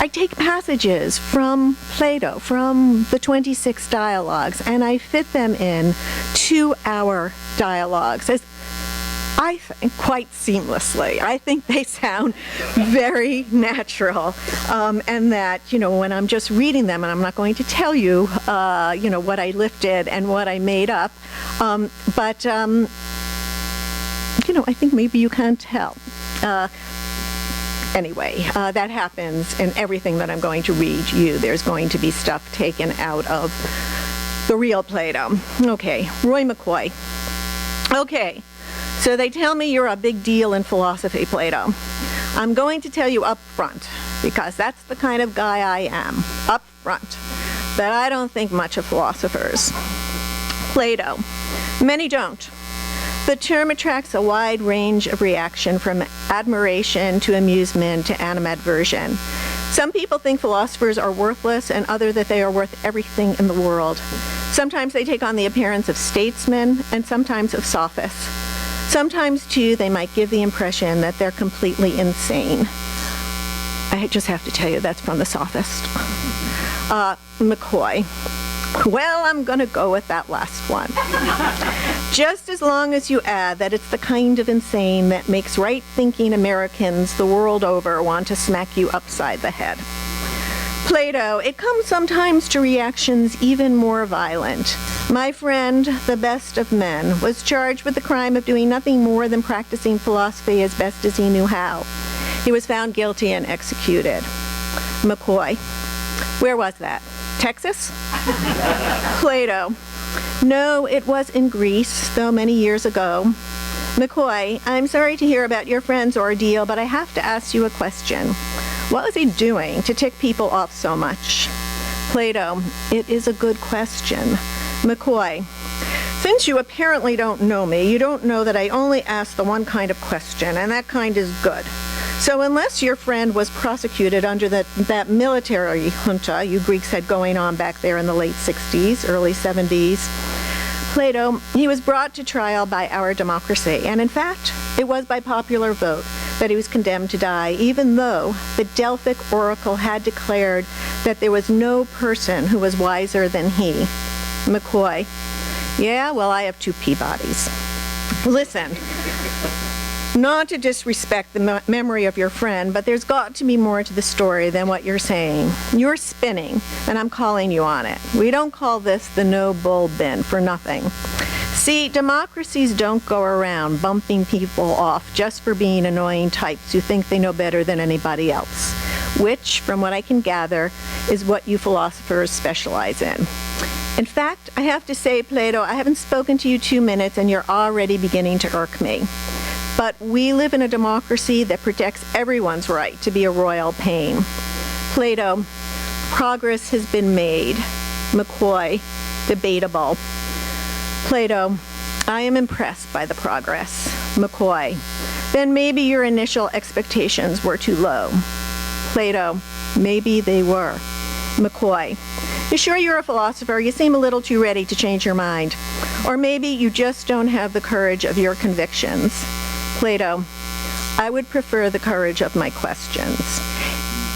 I take passages from Plato, from the 26 dialogues, and I fit them in to our dialogues, as I think, quite seamlessly. I think they sound very natural, and that, when I'm just reading them, and I'm not going to tell you, what I lifted and what I made up, but I think maybe you can tell. Anyway, that happens in everything that I'm going to read you. There's going to be stuff taken out of the real Plato. Okay, Roy McCoy. Okay, so they tell me you're a big deal in philosophy, Plato. I'm going to tell you up front, because that's the kind of guy I am, up front, that I don't think much of philosophers. Plato. Many don't. The term attracts a wide range of reaction, from admiration to amusement to animadversion. Some people think philosophers are worthless, and others that they are worth everything in the world. Sometimes they take on the appearance of statesmen, and sometimes of sophists. Sometimes, too, they might give the impression that they're completely insane. I just have to tell you, that's from the sophist. McCoy. Well, I'm going to go with that last one. Just as long as you add that it's the kind of insane that makes right-thinking Americans the world over want to smack you upside the head. Plato, it comes sometimes to reactions even more violent. My friend, the best of men, was charged with the crime of doing nothing more than practicing philosophy as best as he knew how. He was found guilty and executed. McCoy, where was that? Texas? Plato. No, it was in Greece, though many years ago. McCoy, I'm sorry to hear about your friend's ordeal, but I have to ask you a question. What was he doing to tick people off so much? Plato, it is a good question. McCoy, since you apparently don't know me, you don't know that I only ask the one kind of question, and that kind is good. So unless your friend was prosecuted under that military junta you Greeks had going on back there in the late 60s, early 70s, Plato, he was brought to trial by our democracy, and in fact, it was by popular vote that he was condemned to die, even though the Delphic oracle had declared that there was no person who was wiser than he. McCoy, yeah, well, I have 2 Peabodys. Listen. Not to disrespect the memory of your friend, but there's got to be more to the story than what you're saying. You're spinning, and I'm calling you on it. We don't call this the no bull bin for nothing. See, democracies don't go around bumping people off just for being annoying types who think they know better than anybody else, which, from what I can gather, is what you philosophers specialize in. In fact, I have to say, Plato, I haven't spoken to you 2 minutes, and you're already beginning to irk me. But we live in a democracy that protects everyone's right to be a royal pain. Plato, progress has been made. McCoy, debatable. Plato, I am impressed by the progress. McCoy, then maybe your initial expectations were too low. Plato, maybe they were. McCoy, you sure you're a philosopher? You seem a little too ready to change your mind. Or maybe you just don't have the courage of your convictions. Plato, I would prefer the courage of my questions.